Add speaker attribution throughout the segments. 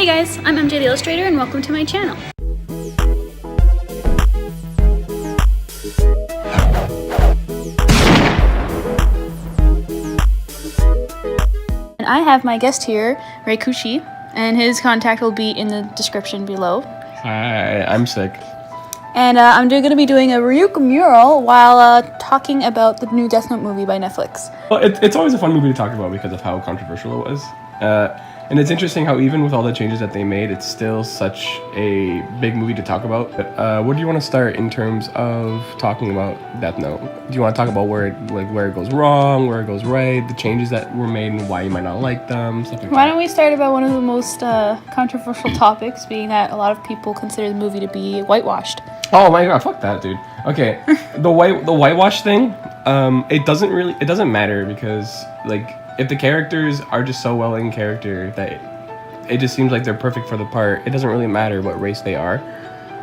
Speaker 1: guys, I'm MJ the Illustrator and welcome to my channel. And I have my guest here, Ryuk, and his contact will be in the description below.
Speaker 2: Hi, I'm sick.
Speaker 1: And I'm going to be doing a Ryuk mural while talking about the new Death Note movie by Netflix.
Speaker 2: Well, it's always a fun movie to talk about because of how controversial it was. And it's interesting how even with all the changes that they made, it's still such a big movie to talk about. Where do you want to start in terms of talking about Death Note? Do you want to talk about where it goes wrong, where it goes right, the changes that were made and why you might not like them, stuff like that?
Speaker 1: Why don't we start about one of the most controversial topics, being that a lot of people consider the movie to be whitewashed.
Speaker 2: Oh my god, fuck that, dude. Okay, the whitewash thing, it doesn't matter because, like, if the characters are just so well in character that it just seems like they're perfect for the part, it doesn't really matter what race they are.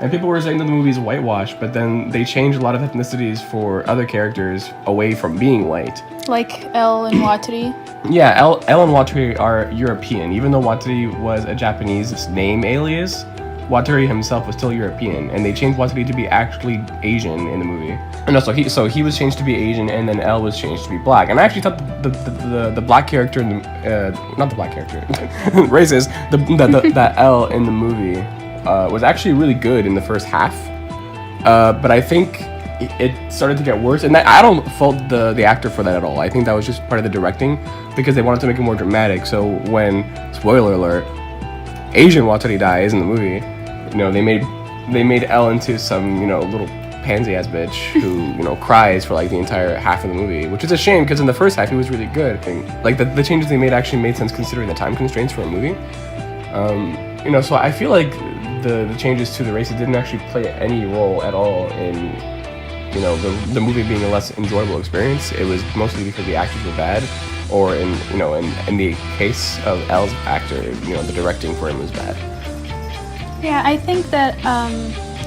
Speaker 2: And people were saying that the movie's whitewashed, but then they changed a lot of ethnicities for other characters away from being white.
Speaker 1: Like L and Watari?
Speaker 2: Yeah, L and Watari are European. Even though Watari was a Japanese name alias, Watari himself was still European, and they changed Watari to be actually Asian in the movie. No, so he was changed to be Asian, and then L was changed to be black. And I actually thought the black character in the not the black character, racist, that L in the movie was actually really good in the first half. But I think it started to get worse, and I don't fault the actor for that at all. I think that was just part of the directing because they wanted to make it more dramatic. So when, spoiler alert, Asian Watari dies in the movie, you know, they made Elle into some, you know, little pansy ass bitch who, cries for like the entire half of the movie, which is a shame because in the first half he was really good. And like the changes they made actually made sense considering the time constraints for a movie. So I feel like the changes to the races didn't actually play any role at all in, the movie being a less enjoyable experience. It was mostly because the actors were bad, or in the case of L's actor, the directing for him was bad.
Speaker 1: Yeah, I think that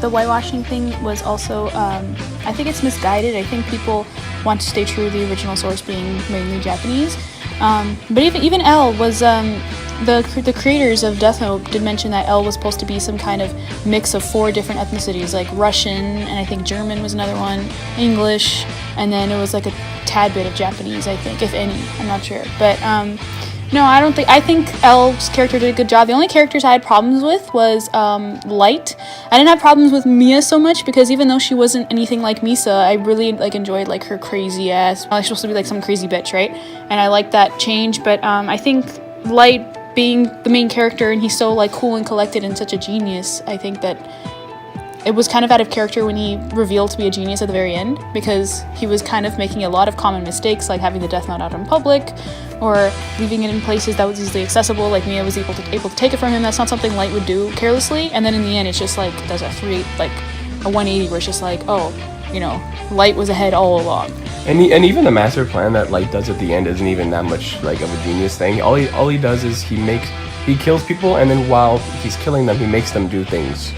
Speaker 1: the whitewashing thing was also, I think it's misguided. I think people want to stay true to the original source being mainly Japanese. But even L was, the creators of Death Note did mention that L was supposed to be some kind of mix of 4 different ethnicities, like Russian, and I think German was another one, English, and then it was like a tad bit of Japanese, I think, if any. I'm not sure. But, no, I think L's character did a good job. The only characters I had problems with was Light. I didn't have problems with Mia so much because even though she wasn't anything like Misa, I really enjoyed her crazy ass. She's supposed to be some crazy bitch, right? And I liked that change. But I think Light being the main character and he's so cool and collected and such a genius, I think that it was kind of out of character when he revealed to be a genius at the very end, because he was kind of making a lot of common mistakes, like having the Death Note out in public or leaving it in places that was easily accessible, like Mia was able to take it from him. That's not something Light would do carelessly. And then in the end it's just does a 180 where it's just Light was ahead all along.
Speaker 2: And even the master plan that Light does at the end isn't even that much of a genius thing. All he does is he kills people, and then while he's killing them, he makes them do things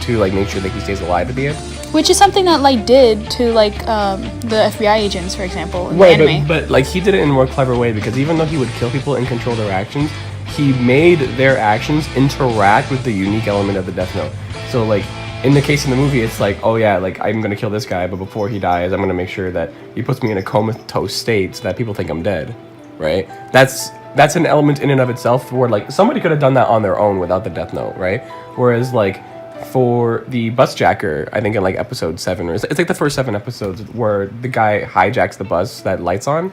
Speaker 2: to make sure that he stays alive at the end.
Speaker 1: Which is something that Light did to the FBI agents, for example, in the anime.
Speaker 2: But he did it in a more clever way, because even though he would kill people and control their actions, he made their actions interact with the unique element of the Death Note. So in the case of the movie, it's I'm gonna kill this guy, but before he dies, I'm gonna make sure that he puts me in a comatose state so that people think I'm dead, right? That's an element in and of itself where somebody could have done that on their own without the Death Note, right? Whereas for the busjacker, I think in episode 7, or it's the first 7 episodes where the guy hijacks the bus that Light's on,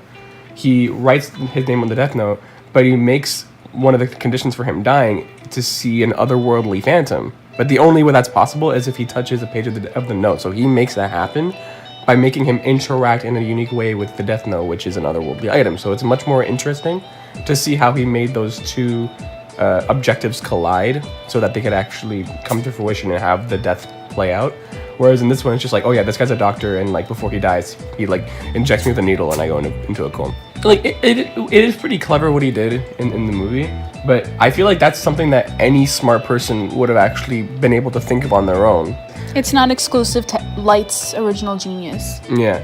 Speaker 2: he writes his name on the Death Note, but he makes one of the conditions for him dying to see an otherworldly phantom. But the only way that's possible is if he touches a page of the note. So he makes that happen by making him interact in a unique way with the Death Note, which is an otherworldly item. So it's much more interesting to see how he made those two objectives collide so that they could actually come to fruition and have the death play out. Whereas in this one, it's just this guy's a doctor, and before he dies, he injects me with a needle and I go into a coma. It is pretty clever what he did in the movie, but I feel that's something that any smart person would have actually been able to think of on their own.
Speaker 1: It's not exclusive to Light's original genius.
Speaker 2: Yeah.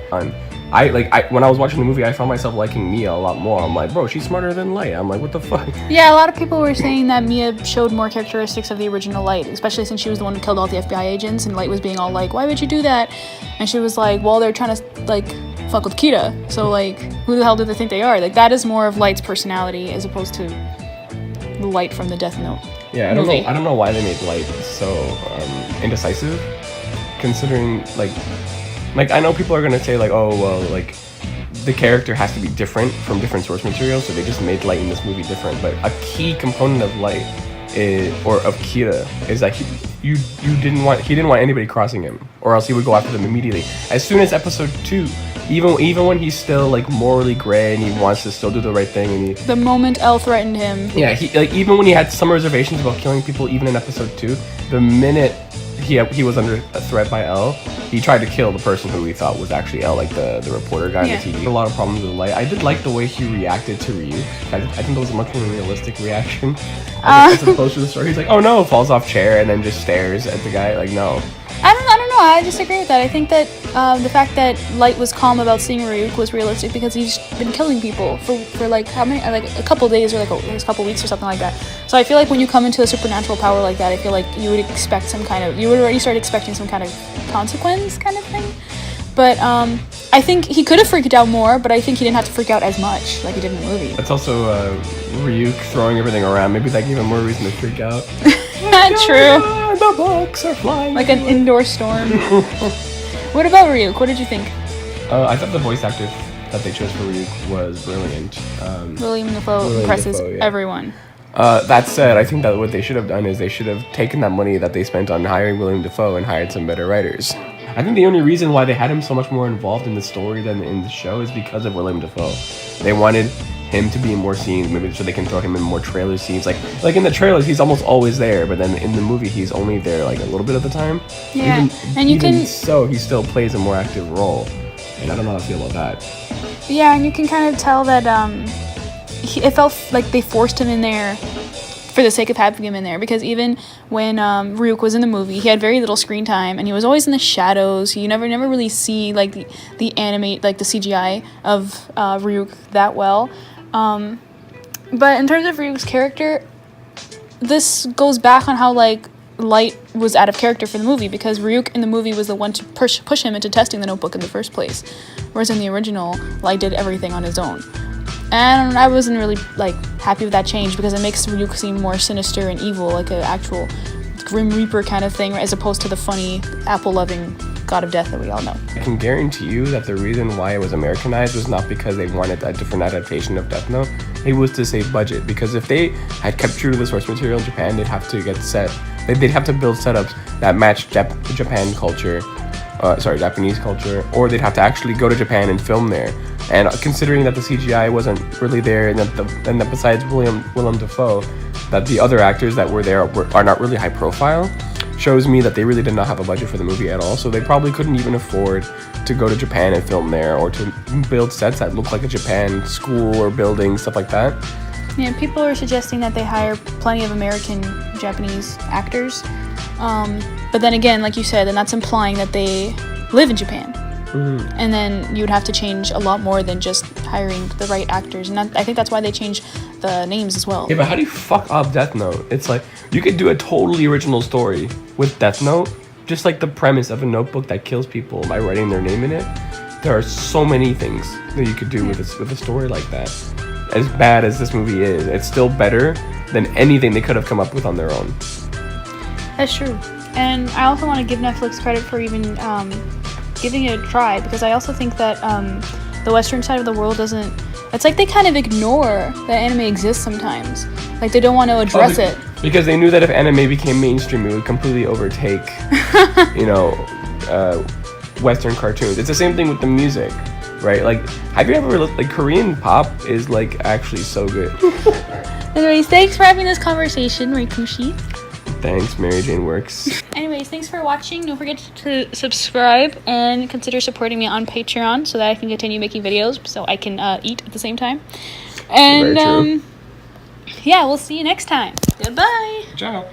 Speaker 2: when I was watching the movie, I found myself liking Mia a lot more. I'm like, bro, she's smarter than Light. I'm like, what the fuck?
Speaker 1: Yeah, a lot of people were saying that Mia showed more characteristics of the original Light, especially since she was the one who killed all the FBI agents, and Light was being all like, why would you do that? And she was like, well, they're trying to, like, fuck with Kira. So, like, who the hell do they think they are? Like, that is more of Light's personality as opposed to the Light from the Death Note.
Speaker 2: Yeah, I don't know why they made Light so indecisive, considering, like, I know people are gonna say, like, oh, well, like, the character has to be different from different source material, so they just made Light in this movie different. But a key component of Light of Kira is that he didn't want anybody crossing him, or else he would go after them immediately. As soon as episode 2, even when he's still like morally gray and he wants to still do the right thing, and
Speaker 1: the moment L threatened him,
Speaker 2: yeah, he like even when he had some reservations about killing people, even in episode 2, the minute he was under a threat by L, he tried to kill the person who he thought was actually L, like the reporter guy on the TV. A lot of problems with Light. I did like the way he reacted to Ryuk. I think that was a much more realistic reaction as opposed to the story. He's like, oh no, falls off chair and then just stares at the guy. Like, no.
Speaker 1: I don't know. I disagree with that. I think that the fact that Light was calm about seeing Ryuk was realistic because he's been killing people for like how many, like a couple days or like a couple weeks or something like that. So I feel like when you come into a supernatural power like that, I feel like you would expect you would already start expecting some kind of consequence kind of thing. But I think he could have freaked out more, but I think he didn't have to freak out as much like he did in the movie.
Speaker 2: That's also Ryuk throwing everything around. Maybe that gave him more reason to freak out.
Speaker 1: Not true.
Speaker 2: The books are flying.
Speaker 1: Like an indoor storm. What about Ryuk? What did you think?
Speaker 2: I thought the voice actor that they chose for Ryuk was brilliant.
Speaker 1: William Dafoe impresses everyone.
Speaker 2: That said, I think that what they should have done is they should have taken that money that they spent on hiring William Dafoe and hired some better writers. I think the only reason why they had him so much more involved in the story than in the show is because of William Dafoe. They wanted him to be in more scenes, maybe so they can throw him in more trailer scenes. Like in the trailers, he's almost always there, but then in the movie, he's only there like a little bit of the time.
Speaker 1: Yeah,
Speaker 2: so he still plays a more active role, and I don't know how I feel about that.
Speaker 1: Yeah, and you can kind of tell that it felt like they forced him in there for the sake of having him in there, because even when Ryuk was in the movie, he had very little screen time, and he was always in the shadows. You never really see like the animate, like the CGI of Ryuk that well. But in terms of Ryuk's character, this goes back on how like Light was out of character for the movie, because Ryuk in the movie was the one to push him into testing the notebook in the first place, whereas in the original, Light did everything on his own. And I wasn't really like happy with that change, because it makes Ryuk seem more sinister and evil, like an actual Grim Reaper kind of thing, as opposed to the funny apple-loving god of death that we all know.
Speaker 2: I can guarantee you that the reason why it was Americanized was not because they wanted a different adaptation of Death Note. It was to save budget, because if they had kept true to the source material in Japan, they'd have to build setups that matched Japanese culture, or they'd have to actually go to Japan and film there. And considering that the CGI wasn't really there, and that besides William Dafoe, that the other actors that were there are not really high profile, shows me that they really did not have a budget for the movie at all. So they probably couldn't even afford to go to Japan and film there, or to build sets that look like a Japan school or building, stuff like that.
Speaker 1: Yeah, people are suggesting that they hire plenty of American Japanese actors. But then again, like you said, then that's implying that they live in Japan.
Speaker 2: Mm-hmm.
Speaker 1: And then you would have to change a lot more than just hiring the right actors. And I think that's why they changed the names as well.
Speaker 2: Yeah, but how do you fuck up Death Note? It's like, you could do a totally original story with Death Note, just like the premise of a notebook that kills people by writing their name in it. There are so many things that you could do with a story like that. As bad as this movie is, it's still better than anything they could have come up with on their own.
Speaker 1: That's true. And I also want to give Netflix credit for even giving it a try, because I also think that the Western side of the world doesn't... It's like they kind of ignore that anime exists sometimes. Like, they don't want to address it.
Speaker 2: Because they knew that if anime became mainstream, it would completely overtake, Western cartoons. It's the same thing with the music, right? Like, have you ever looked... Like, Korean pop is, like, actually so good.
Speaker 1: Anyways, thanks for having this conversation, Rikushi.
Speaker 2: Thanks, Mary Jane Works.
Speaker 1: Anyways, thanks for watching. Don't forget to subscribe and consider supporting me on Patreon so that I can continue making videos so I can eat at the same time. And, yeah, we'll see you next time. Goodbye.
Speaker 2: Ciao.